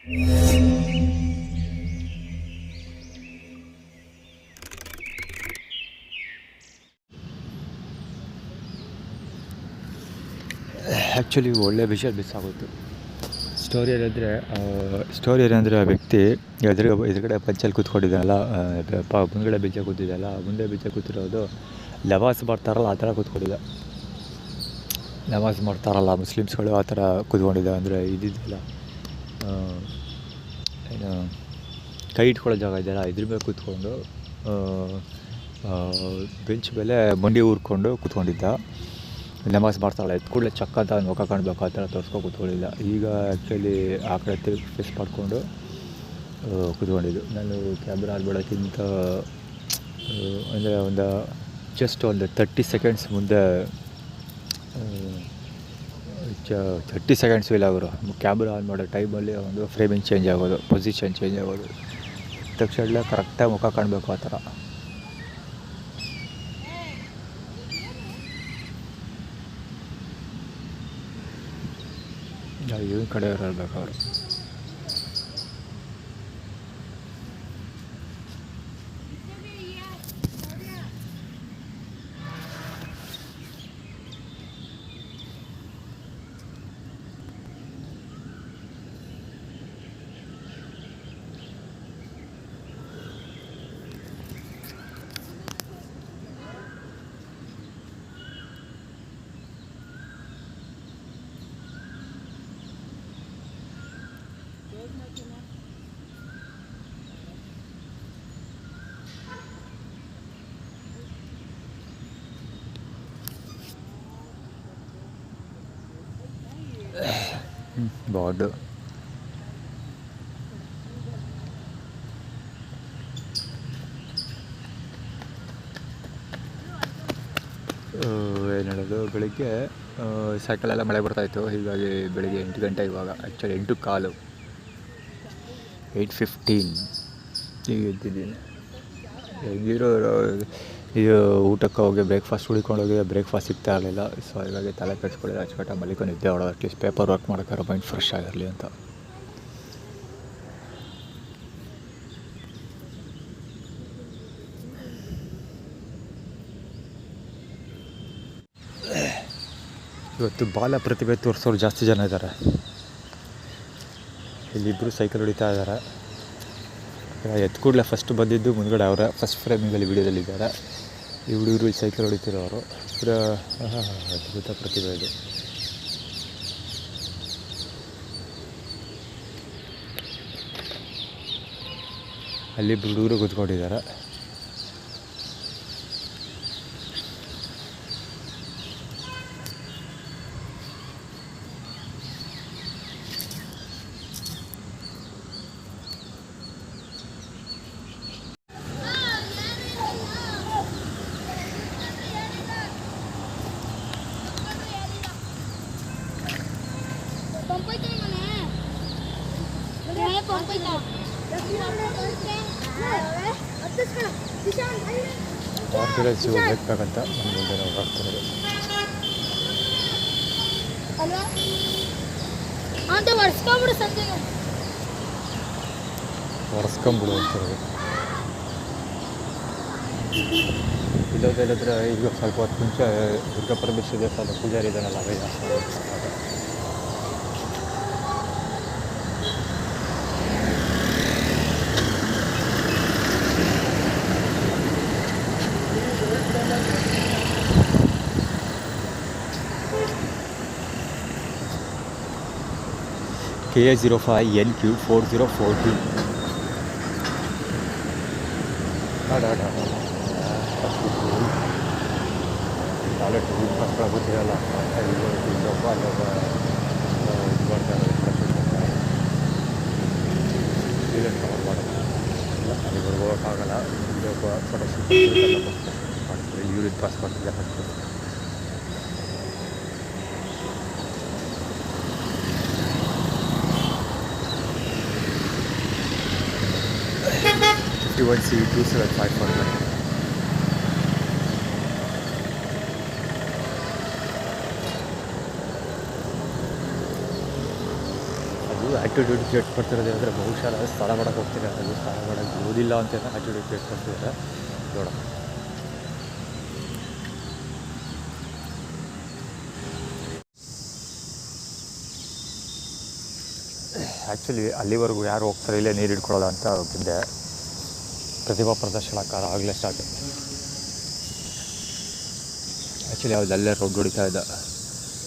Actually ಒಳ್ಳೆ ವಿಷಯ miss ಆಗೋಯ್ತು. ಸ್ಟೋರಿ ಏನಂದರೆ ಆ ವ್ಯಕ್ತಿ ಎದುರುಗಡೆ ಪಂಚಲ್ಲಿ ಕೂತ್ಕೊಂಡಿದ್ದಾನಲ್ಲ, ಮುಂದುಗಡೆ ಬೆಂಚಲ್ಲಿ ಕೂತಿದ್ದಲ್ಲ, ಮುಂದೆ ಬೆಂಚಲ್ಲಿ ಕೂತಿರೋದು ನಮಾಜ್ ಮಾಡ್ತಾರಲ್ಲ ಆ ಥರ ಕೂತ್ಕೊಂಡಿದ್ದ. ನಮಾಜ್ ಮಾಡ್ತಾರಲ್ಲ ಮುಸ್ಲಿಮ್ಸ್ಗಳು ಆ ಥರ ಕೂತ್ಕೊಂಡಿದ್ದ. ಅಂದರೆ ಇದಿದೆಯಲ್ಲ ಏನು ಕೈ ಇಟ್ಕೊಳ್ಳೋ ಜಾಗ ಇದೆಯಲ್ಲ, ಇದ್ರ ಮೇಲೆ ಕೂತ್ಕೊಂಡು ಬೆಂಚ್ ಮೇಲೆ ಮಂಡಿ ಊರ್ಕೊಂಡು ಕೂತ್ಕೊಂಡಿದ್ದ. ನಮಾಜ್ ಮಾಡ್ತಾರಲ್ಲ, ಎದ್ದು ಕೂಡಲೇ ಚಕ್ಕ ಅಂತ ಮುಖ ಕಾಣಬೇಕು ಆ ಥರ ತೋರಿಸ್ಕೊಂಡು ಕೂತ್ಕೊಂಡಿಲ್ಲ. ಈಗ ಆ್ಯಕ್ಚುಲಿ ಆ ಕಡೆ ತಿರುಗಿ ಫೇಸ್ ಮಾಡಿಕೊಂಡು ಕೂತ್ಕೊಂಡಿದ್ದು. ನಾನು ಕ್ಯಾಮ್ರಾ ಆನ್ ಮಾಡೋಕ್ಕಿಂತ ಅಂದರೆ ಜಸ್ಟ್ ಒಂದು 30 ಸೆಕೆಂಡ್ಸ್ ಮುಂದೆ 30 ಸೆಕೆಂಡ್ಸು ಇಲ್ಲ ಅವರು ಕ್ಯಾಮ್ರಾ ಆನ್ ಮಾಡೋ ಟೈಮಲ್ಲಿ ಒಂದು ಫ್ರೇಮಿಂಗ್ ಚೇಂಜ್ ಆಗೋದು, ಪೊಸಿಷನ್ ಚೇಂಜ್ ಆಗೋದು. ತಕ್ಷಣ ಕರೆಕ್ಟಾಗಿ ಮುಖ ಕಾಣಬೇಕು ಆ ಥರ. ಇವನ್ ಕಡೆ ಇರಬೇಕು ಅವರು. ಬಾರ್ಡು ಏನು ಹೇಳೋದು, ಬೆಳಿಗ್ಗೆ ಸಾಯಂಕಾಲ ಮಳೆ ಬರ್ತಾಯಿತ್ತು. ಹೀಗಾಗಿ ಬೆಳಿಗ್ಗೆ 8 ಗಂಟೆ, ಇವಾಗ ಆ್ಯಕ್ಚುಲಿ 8:15, 8:15 ಈಗ ಎದ್ದಿದ್ದೀನಿ. ಹೆಂಗಿರೋ ಇದು ಊಟಕ್ಕೆ ಹೋಗಿ ಬ್ರೇಕ್ಫಾಸ್ಟ್ ಹುಡ್ಕೊಂಡೋಗಿ ಬ್ರೇಕ್ಫಾಸ್ಟ್ ಸಿಗ್ತಾ ಇರಲಿಲ್ಲ. ಸೊ ಹೀಗಾಗಿ ತಲೆ ಕೆಡಿಸ್ಕೊಳ್ಳಿ, ಅಚ್ಚುಕಟ್ಟಾಗಿ ಮಲಿಕೊಂಡು ನಿದ್ದೆ ಹೊಡೋದು. ಅಟ್ಲೀಸ್ಟ್ ಪೇಪರ್ ವರ್ಕ್ ಮಾಡೋಕ್ಕಾದ್ರೆ ಮೈಂಡ್ ಫ್ರೆಶ್ ಆಗಿರಲಿ ಅಂತ. ಇವತ್ತು ಬಾಲ ಪ್ರತಿಭೆ ತೋರಿಸೋರು ಜಾಸ್ತಿ ಜನ ಇದ್ದಾರೆ. ಇಲ್ಲಿಬ್ಬರು ಸೈಕಲ್ ಹೊಡಿತಾ ಇದ್ದಾರೆ. ಎದ್ದು ಕೂಡಲೇ ಫಸ್ಟ್ ಬಂದಿದ್ದು ಮುಂದ್ಗಡೆ ಅವರ ಫಸ್ಟ್ ಫ್ರೇಮಿಂಗಲ್ಲಿ ವೀಡಿಯೋದಲ್ಲಿದ್ದಾರೆ. ಈ ಹುಡುಗರು ಸೈಕಲ್ ಹೊಡಿತಿರೋರು ಪೂರಾ ಅದ್ಭುತ ಪ್ರತಿಭೆ ಇದು. ಅಲ್ಲಿಬ್ಬರು ಹುಡುಗರು ಕೂತ್ಕೊಂಡಿದ್ದಾರೆ. ಆರ್ಗನೈಸ್ ಬೇಕಾಗಂತ ನಮ್ಮ ಮುಂದೆ ನಾವು ಬರ್ತಿರೋದು. ಒರೆಸ್ಕೊಂಬಿಡು ಅಂತಿರೋದು. ಇಲ್ಲೋದೇಳಿದ್ರೆ ಈಗ ಸ್ವಲ್ಪ ಹೊತ್ತು ಮುಂಚೆ ದುರ್ಗಾ ಪರಮೇಶ್ವರಿ ದೇವಸ್ಥಾನದ ಪೂಜಾರಿ ಇದ್ದಾನಲ್ಲ, KA05NQ4042. ಟಾಯ್ಲೆಟ್ ಗೊತ್ತಿರಲ್ಲ, ಇದು ಮಾಡ್ತಾರೆ, ಕವರ್ ಮಾಡೋದು ಅಲ್ಲಿವರೆಗೆ ಹೋಗೋಕ್ಕಾಗಲ್ಲ. ಫೋಟೋ ಮಾಡ್ತಾರೆ, ಯೂರಿನ್ ಪಾಸ್ ಮಾಡ್ತಿದ್ದೆ ಹಾಕ್ತಾರೆ. C2754. ಅದು ಆ್ಯಕ್ಟಿಟ್ಯೂಡ್ ಕ್ರಿಯೇಟ್ ಮಾಡ್ತಿರೋದು ಅಂದರೆ ಬಹುಶಃ ಸ್ಥಳ ಮಾಡೋಕ್ಕೆ ಹೋಗ್ತಿದ್ದಾರೆ, ಅದು ಸ್ಥಳ ಮಾಡೋಕ್ಕೆ ಓದಿಲ್ಲ ಅಂತ ಆ್ಯಕ್ಟಿಟ್ಯೂಡ್ ಕ್ರಿಯೇಟ್ ಮಾಡ್ತಿದ್ದಾರೆ ನೋಡ. ಆ್ಯಕ್ಚುಲಿ ಅಲ್ಲಿವರೆಗೂ ಯಾರು ಹೋಗ್ತಾರೆ ಇಲ್ಲೇ ನೀರು ಹಿಡ್ಕೊಳ್ಳೋಲ್ಲ ಅಂತ ಹೋಗಿದ್ದೆ. ಪ್ರತಿಭಾ ಪ್ರದರ್ಶನಕಾರ ಆಗಲೇ ಸ್ಟಾರ್ಟ್. ಆ್ಯಕ್ಚುಲಿ ಅವ್ರು ಅಲ್ಲೇ ರೋಡ್ ಹೊಡಿತಾ ಇದ್ದ.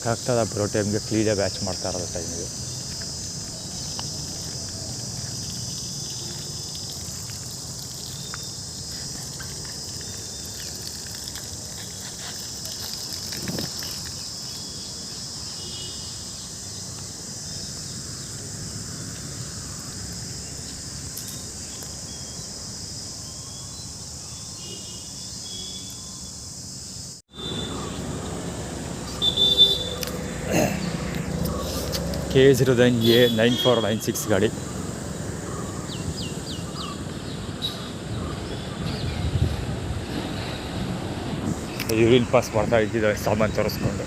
ಕರೆಕ್ಟಾದ ಬರೋ ಟೈಮ್ಗೆ ಕ್ಲೀನಾಗಿ ಬ್ಯಾಚ್ ಮಾಡ್ತಾ ಇರೋದು ಟೈಮಿಗೆ. KA09A 9496 ಗಾಡಿ. ಯೂರಿನ್ ಪಾಸ್ ಮಾಡ್ತಾ ಇದ್ದಿದ್ದ ಸಾಮಾನು ತರಿಸ್ಕೊಂಡು.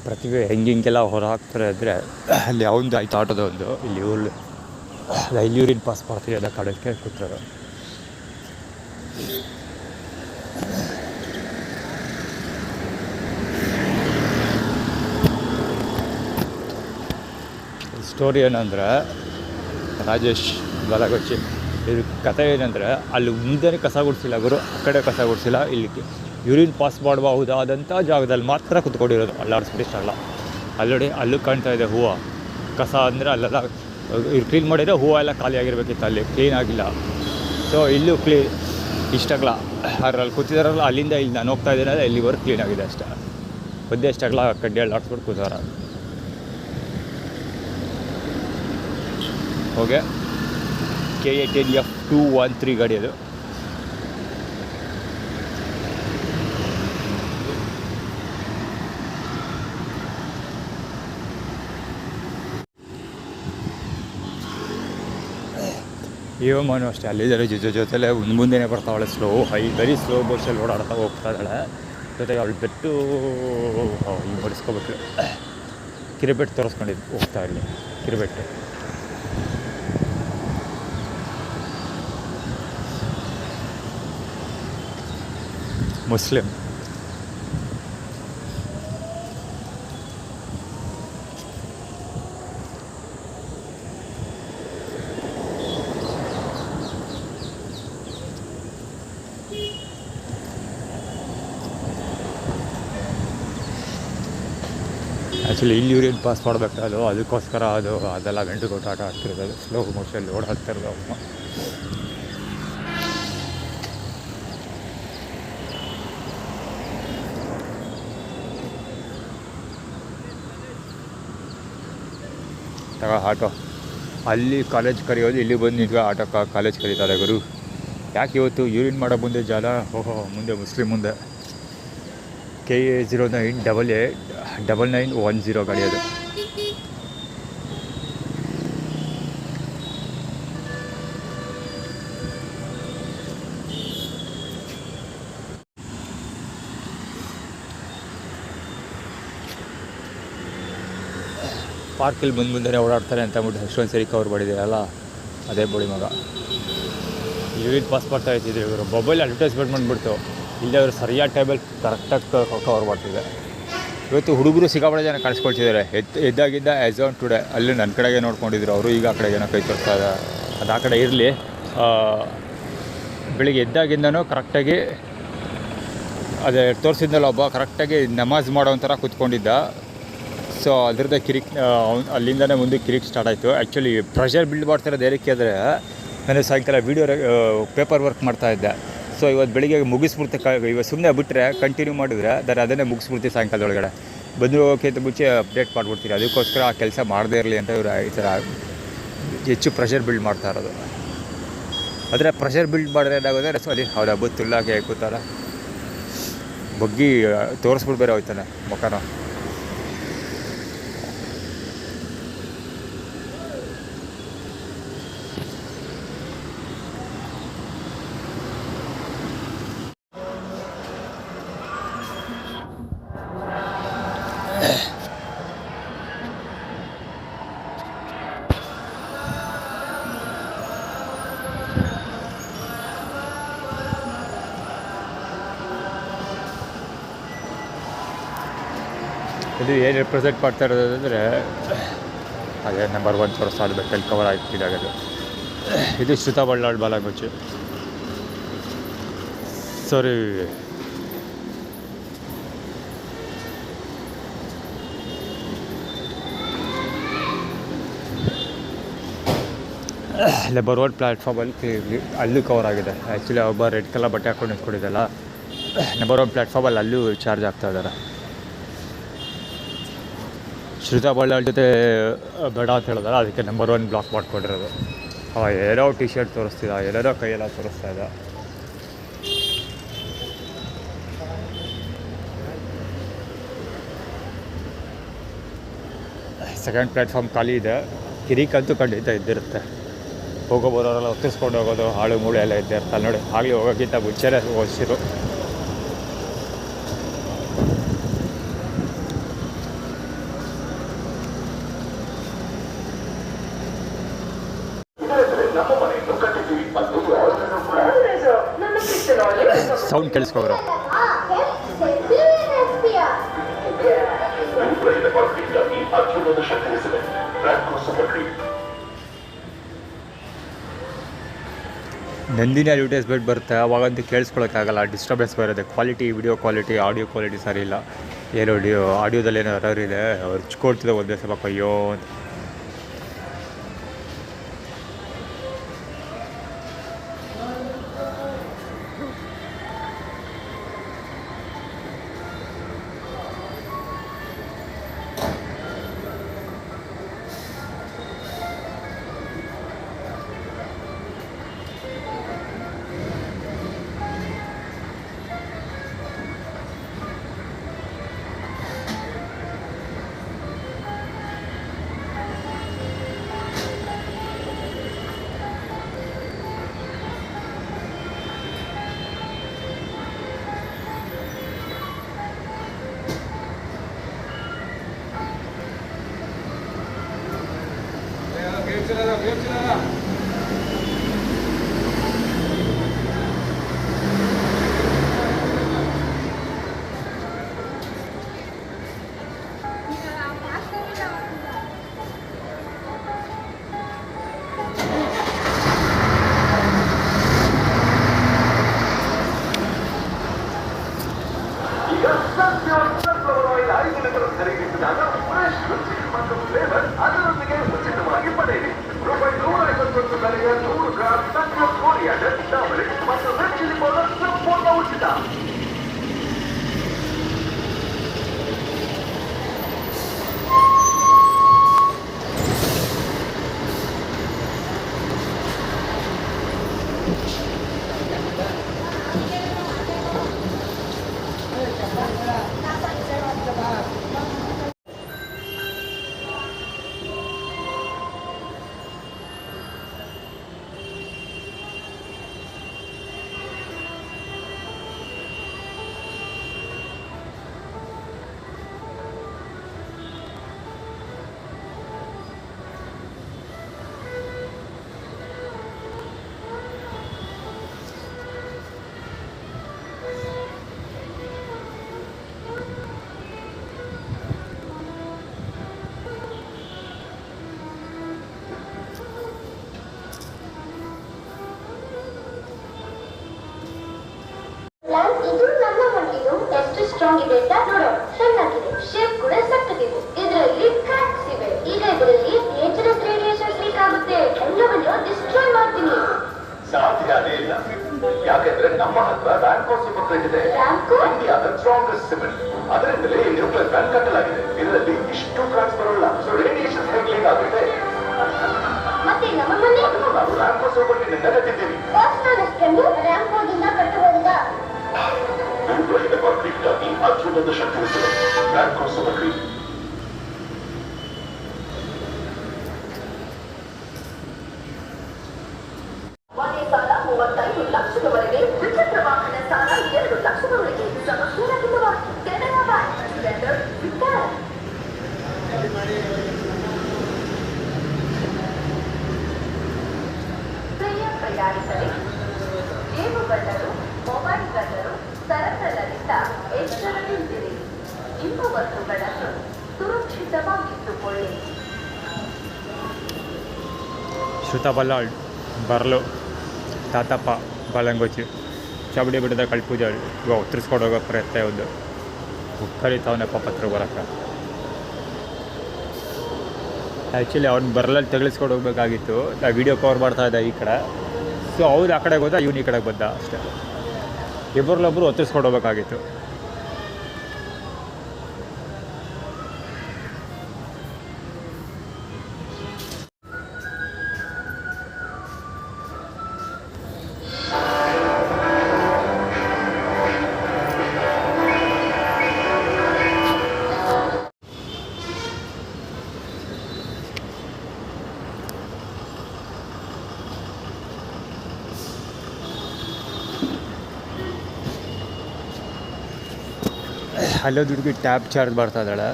ಪ್ರತಿಭೆ ಹಿಂಗೆಲ್ಲ ಹೊರ ಹಾಕ್ತಾರೆ ಅಂದರೆ ಅಲ್ಲಿ ಯಾವೊಂದು ಆಯ್ತು ಆಟೋದ ಒಂದು ಇಲ್ಲಿ ಇಲ್ಲಿ ಯೂರಿನ್ ಪಾಸ್ ಮಾಡ್ತೀವಿ ಎಲ್ಲ ಕಡೆಗೆ ಕೂತಾರೆ. ಸ್ಟೋರಿ ಏನಂದರೆ ರಾಜೇಶ್ ಗಲಗೊಚ್ಚಿ ಇದು ಕಥೆ ಏನಂದರೆ ಅಲ್ಲಿ ಮುಂದೆ ಕಸ ಗುಡಿಸಿಲ್ಲ ಗುರು, ಆ ಕಡೆ ಕಸ ಗುಡಿಸಿಲ್ಲ, ಇಲ್ಲಿ ಯೂರಿನ್ ಪಾಸ್ ಮಾಡಬಹುದಾದಂಥ ಜಾಗದಲ್ಲಿ ಮಾತ್ರ ಕುತ್ಕೊಂಡಿರೋದು. ಅಲ್ಲಾಡಿಸ್ಬಿಟ್ಟು ಇಷ್ಟ ಅಲ್ಲ. ಅಲ್ಲೋಡಿ ಅಲ್ಲೂ ಕಾಣ್ತಾ ಇದೆ ಹೂವು ಕಸ ಅಂದರೆ ಅಲ್ಲೆಲ್ಲ ಇವ್ರು ಕ್ಲೀನ್ ಮಾಡಿದರೆ ಹೂವು ಎಲ್ಲ ಖಾಲಿ ಆಗಿರಬೇಕಿತ್ತು, ಅಲ್ಲಿ ಕ್ಲೀನ್ ಆಗಿಲ್ಲ. ಸೊ ಇಲ್ಲೂ ಇಷ್ಟಾಗಲ್ಲ ಅದ್ರಲ್ಲಿ ಕೂತಿದಾರಲ್ಲ, ಅಲ್ಲಿಂದ ಇಲ್ಲಿ ನಾನು ಹೋಗ್ತಾ ಇದ್ದೀನಲ್ಲ ಇಲ್ಲಿವರೆಗೂ ಕ್ಲೀನ್ ಆಗಿದೆ ಅಷ್ಟೇ. ಒದ್ದೆ ಇಷ್ಟಾಗಲ್ಲ ಕಡ್ಡಿ ಎಲ್ಲ ಆಡ್ಸ್ಬಿಟ್ಟು ಕೂತಾರ. ಓಕೆ, KA10F 213 ಗಾಡಿ ಅದು. ಮನು ಅಷ್ಟೇ ಅಲ್ಲಿದ್ದಾರೆ ಜೊತೆಲೆ ಮುಂದೆನೇ ಬರ್ತಾವಳೆ ವೆರಿ ಸ್ಲೋ ಬೋರ್ಸಲ್ಲಿ ಓಡಾಡ್ತಾ ಹೋಗ್ತಾ ಇದ್ದಾಳೆ. ಜೊತೆಗೆ ಅವಳು ಬೆಟ್ಟು ಹಿಂಗೆ ಹೊಡಿಸ್ಕೊಬಿಟ್ಲು. ಕಿರಿಬೆಟ್ಟು ತೋರಿಸ್ಕೊಂಡಿದ್ದು ಹೋಗ್ತಾ ಇರಲಿ. ಕಿರಿಬೆಟ್ಟು ಮುಸ್ಲಿಂ. ಆ್ಯಕ್ಚುಲಿ ಇಲ್ಲಿ ಯೂರಿನ್ ಪಾಸ್ ಮಾಡಬೇಕಾದ್ರು ಅದಕ್ಕೋಸ್ಕರ ಅದೆಲ್ಲ ಗಂಟು ಕೊಟ್ಟು ಆಟ ಆಡ್ತಿರೋದು, ಸ್ಲೋ ಮೋಷನ್ ಓಡಾಡ್ತಿರೋದು. ಆಟೋ ಅಲ್ಲಿ ಕಾಲೇಜ್ ಕರೆಯೋದು, ಇಲ್ಲಿ ಬಂದು ನಿಂತ್ಕೊ ಆಟೋ ಕಾಲೇಜ್ ಕರೀತಾರೆ ಗುರು. ಯಾಕೆ ಇವತ್ತು ಯೂರಿನ್ ಮಾಡೋ ಮುಂದೆ ಜಾಲ ಮುಂದೆ ಮುಸ್ಲಿಂ ಮುಂದೆ. KA09AA9910 ಗಾಡಿ ಅದು. ಪಾರ್ಕಲ್ಲಿ ಮುಂದೆ ಓಡಾಡ್ತಾರೆ ಅಂತ ಅಂದ್ಬಿಟ್ಟು ಎಷ್ಟೊಂದು ಸರಿ ಕವರ್ ಮಾಡಿದ್ದೀರಲ್ಲ, ಅದೇ ಬೋಡಿ ಮಗ. ಯೂರಿನ್ ಪಾಸ್ ಮಾಡ್ತಾ ಇರ್ತಿದ್ರು ಇವರು. ಮೊಬೈಲ್ ಅಡ್ವರ್ಟೈಸ್ಮೆಂಟ್ ಮಾಡಿಬಿಡ್ತು, ಇಲ್ಲೇ ಅವರು ಸರಿಯಾದ ಟೈಮಲ್ಲಿ ಕರೆಕ್ಟಾಗಿ ಕವರ್ ಮಾಡ್ತಿದ್ದೆ. ಇವತ್ತು ಹುಡುಗರು ಸಿಕ್ಕಾಪಟ್ಟೆ ಜನ ಕಳಿಸ್ಕೊಳ್ತಿದ್ದಾರೆ. ಎದ್ದಾಗಿದ್ದ ಆ್ಯಸ್ ಆನ್ ಟುಡೇ ಅಲ್ಲಿ ನನ್ನ ಕಡೆಗೆ ನೋಡ್ಕೊಂಡಿದ್ರು ಅವರು. ಈಗ ಆ ಕಡೆಗೇನೋ ಕೈ ತೋರಿಸ್ತಾ ಇದ್ದಾರೆ. ಅದು ಆ ಕಡೆ ಇರಲಿ. ಬೆಳಿಗ್ಗೆ ಎದ್ದಾಗಿಂದನೂ ಕರೆಕ್ಟಾಗಿ ಅದೇ ತೋರಿಸಿದ್ನಲ್ಲ ಒಬ್ಬ, ಕರೆಕ್ಟಾಗಿ ನಮಾಜ್ ಮಾಡೋ ಥರ ಕೂತ್ಕೊಂಡಿದ್ದ. ಸೊ ಅದ್ರದ್ದು ಅಲ್ಲಿಂದನೇ ಮುಂದೆ ಕಿರಿಕ್ ಸ್ಟಾರ್ಟ್ ಆಯಿತು. ಆ್ಯಕ್ಚುಲಿ ಪ್ರೆಷರ್ ಬಿಲ್ಡ್ ಮಾಡ್ತಿರೋದು ಏನಕ್ಕೆ ಅಂದರೆ, ನಾನು ಸಾಯಂಕಾಲ ವೀಡಿಯೋ ಪೇಪರ್ ವರ್ಕ್ ಮಾಡ್ತಾಯಿದ್ದೆ. ಸೊ ಇವತ್ತು ಬೆಳಿಗ್ಗೆ ಮುಗಿಸ್ಬಿಡ್ತೆ. ಇವತ್ತು ಸುಮ್ಮನೆ ಬಿಟ್ಟರೆ ಕಂಟಿನ್ಯೂ ಮಾಡಿದ್ರೆ ಅದನ್ನೇ ಮುಗಿಸ್ಬಿಡ್ತೀವಿ ಸಾಯಂಕಾಲದೊಳಗಡೆ. ಬಂದು ಹೋಗೋಕ್ಕಿಂತ ಮುಂಚೆ ಅಪ್ಡೇಟ್ ಮಾಡಿಬಿಡ್ತೀರಿ. ಅದಕ್ಕೋಸ್ಕರ ಆ ಕೆಲಸ ಮಾಡದೇ ಇರಲಿ ಅಂತ ಇವರು ಈ ಥರ ಹೆಚ್ಚು ಪ್ರೆಷರ್ ಬಿಲ್ಡ್ ಮಾಡ್ತಾ ಇರೋದು. ಆದರೆ ಪ್ರೆಷರ್ ಬಿಲ್ಡ್ ಮಾಡಿದ್ರೆ ಏನಾಗೋದ್ರೆ ಅಲ್ಲಿ ಅವ್ರ ಹಬ್ಬದ ತುಳ್ಳಾಗೆ ಕೂತಾರ ಬಗ್ಗಿ ತೋರಿಸ್ಬಿಟ್ಟು ಬೇರೆ ಹೋಯ್ತಾನೆ ಮುಖನ. ಇದು ಏನು ರೆಪ್ರೆಸೆಂಟ್ ಮಾಡ್ತಾ ಇರೋದು ಅಂದರೆ ಅದೇ ನಂಬರ್ 1 ತೋರಿಸ್ತಾ ಅದು ಬೆಟ್ಟಲ್ಲಿ ಕವರ್ ಆಗ್ತಿದ್ದಾಗದು. ಇದು ಶ್ರುತ ಬಳ್ಳಾಳ್ ಬಾಲಮುಚ್ಚು. ಸಾರಿ, ನಂಬರ್ 1 ಪ್ಲ್ಯಾಟ್ಫಾರ್ಮಲ್ಲಿ ಅಲ್ಲೂ ಕವರ್ ಆಗಿದೆ. ಆ್ಯಕ್ಚುಲಿ ಒಬ್ಬ ರೆಡ್ ಕಲರ್ ಬಟ್ಟೆ ಹಾಕೊಂಡು ನಿಂತ್ಕೊಂಡಿದ್ದಲ್ಲ, ನಂಬರ್ 1 ಪ್ಲ್ಯಾಟ್ಫಾರ್ಮಲ್ಲಿ ಅಲ್ಲೂ ಚಾರ್ಜ್ ಆಗ್ತಾ ಇದ್ದಾರೆ. ಶ್ರುತ ಬಳ್ಳಾಳ್ ಜೊತೆ ಬೇಡ ಅಂತ ಹೇಳಿದಾರೆ, ಅದಕ್ಕೆ ನಂಬರ್ 1 ಬ್ಲಾಕ್ ಮಾಡ್ಕೊಂಡಿರೋದು. ಏನೋ ಟಿ ಶರ್ಟ್ ತೋರಿಸ್ತಿದ್ದ, ಏನೇನೋ ಕೈಯೆಲ್ಲ ತೋರಿಸ್ತಾ ಇದ್ದ. ಸೆಕೆಂಡ್ ಪ್ಲ್ಯಾಟ್ಫಾರ್ಮ್ ಖಾಲಿ ಇದೆ. ಕಿರಿಕಂತೂ ಖಂಡಿತ ಇದ್ದಿರುತ್ತೆ. ಹೋಗೋ ಬರೋರೆಲ್ಲ ಒತ್ತಿಸ್ಕೊಂಡು ಹೋಗೋದು, ಹಾಳು ಮೂಳೆ ಎಲ್ಲ ಇದ್ದೇ ಇರ್ತಾರೆ ನೋಡಿ. ಆಗಲಿ ಹೋಗೋಕ್ಕಿಂತ ಮುಂಚೆನೇ ಓದಿಸಿರು. ಸೌಂಡ್ ಕೇಳಿಸ್ಕೋರು. ನಂದಿನಿ ಅಡ್ವರ್ಟೈಸ್ಮೆಂಟ್ ಬರುತ್ತೆ, ಅವಾಗಂತೂ ಕೇಳಿಸ್ಕೊಳಕ್ಕಾಗಲ್ಲ, ಡಿಸ್ಟರ್ಬೆನ್ಸ್ ಬರುತ್ತೆ. Quality, video quality, audio quality ಸರಿ ಇಲ್ಲ. ಏನೋ ಆಡಿಯೋದಲ್ಲಿ ಏನೋ ಎರರ್ ಇದೆ, ಹಚ್ಕೊಳ್ತಿದ್ದೆ ಒಂದೇ ಸಲ ಅಯ್ಯೋ ಅಂತ. ಸ್ಟ್ರಾಂಗ್ ಇದೆ ಅಂತ ನೋಡೋ. ಚೆನ್ನಾಗಿದೆ, ಶೇಪ್ ಕೂಡ ಸಕ್ಕತ್ತಿದೆ. ಇದರಲ್ಲಿ ಕ್ರ್ಯಾಕ್ಸ್ ಇವೆ. ಈಗ ಇದರಲ್ಲಿ ನೇಚರಲ್ ರೇಡಿಯೇಷನ್ ಲೀಕ್ ಆಗುತ್ತೆ. ಎಲ್ಲವನ್ನೂ ಡಿಸ್ಟ್ರಾಯ್ ಮಾಡ್ತೀನಿ. ಸಾಧ್ಯನೇ ಇಲ್ಲ, ಯಾಕೆಂದ್ರೆ ನಮ್ಮ ಹತ್ರ ರ್ಯಾಂಕೋ ಸಿಮೆಂಟ್ ಇದೆ. ಇಂಡಿಯಾದ ಸ್ಟ್ರಾಂಗೆಸ್ಟ್ ಸಿಮೆಂಟ್. ಅದರಿಂದಲೇ ನ್ಯೂಕ್ಲಿಯರ್ ಪ್ಲಾಂಟ್ ಕಟ್ಟಲಾಗಿದೆ. ಇದರಲ್ಲಿ ಇಷ್ಟು ಕ್ರ್ಯಾಕ್ಸ್ ಬರೋಲ್ಲ. ಸೊ ರೇಡಿಯೇಷನ್ ಹೇಗೆ ಲೀಕ್ ಆಗುತ್ತೆ? ಮತ್ತೆ ನಮ್ಮ ಮನೆ ನಾವು ರ್ಯಾಂಕೋ ಸಿಮೆಂಟ್ ಕಟ್ಟಿದ್ದೀವಿ. ರ್ಯಾಂಕೋದಿಂದ ಕಟ್ಟಬಹುದಾ? ಮುಂದುವರಿದ ಕಾಂಕ್ರೀಟ್ ಆಗಿ ಅತ್ಯುನ್ನತ ಶಕ್ತಿಸಿದೆ ರ್ಯಾಂಕೋ ಸಿಮೆಂಟ್. ಒಂದೇ ಸಾಲ 35 ಲಕ್ಷದವರೆಗೆ, ದ್ವಿಚಕ್ರ ವಾಹನ ಸಾಲ 2 ಲಕ್ಷದವರೆಗೆ. ಸಮಶೀಲವಾಗಿರುವ ಕೆನರಾ ಬ್ಯಾಂಕ್ ಲೆಂಡರ್ ವಿಕ್ಟರ್. ಪ್ರಿಯ ಪ್ರಯಾಣಿಕರೇ, ಜೇಬುಗಳ್ಳರು, ಮೊಬೈಲ್ಗಳ್ಳರು ಸರಸರದಿಂದ ಎಚ್ಚರದಿಂದಿರಿ. ನಿಮ್ಮ ವಸ್ತುಗಳನ್ನು ಸಭಾಗಿಟ್ಟುಕೊಳ್ಳಿ. ಶ್ರುತ ಬಲ್ಲಾಳ್ ಬರ್ಲು ತಾತಪ್ಪ ಬಾಲಂಗೋಚಿ ಚಾಬಡಿ ಬಿಡದ ಕಳ್ಪೂಜಾಳಿ ಇವಾಗ ಉತ್ತರಿಸ್ಕೊಂಡು ಹೋಗೋ ಪ್ರಯತ್ನ ಒಂದು ಕರಿತಾವನಪ್ಪ ಪತ್ರ ಬರೋಕ್ಕೆ. ಆ್ಯಕ್ಚುಲಿ ಅವ್ನು ಬರಲಲ್ಲಿ ತೆಗಿಸ್ಕೊಂಡು ಹೋಗ್ಬೇಕಾಗಿತ್ತು. ನಾ ವೀಡಿಯೋ ಕವರ್ ಮಾಡ್ತಾ ಇದ್ದ ಈ ಕಡೆ, ಸೊ ಅವ್ರು ಆ ಕಡೆಗೆ ಹೋದ, ಇವ್ನು ಈ ಕಡೆಗೆ ಬಂದ ಅಷ್ಟೇ. ಇಬ್ಬರಲ್ಲೊಬ್ಬರು ಒತ್ತಿಸ್ಕೊಂಡು ಹೋಗ್ಬೇಕಾಗಿತ್ತು. ಅಲ್ಲೊಂದು ಹುಡುಗಿ ಟ್ಯಾಬ್ ಚಾರ್ಜ್ ಮಾಡ್ತಾ ಇದ್ದಾಳೆ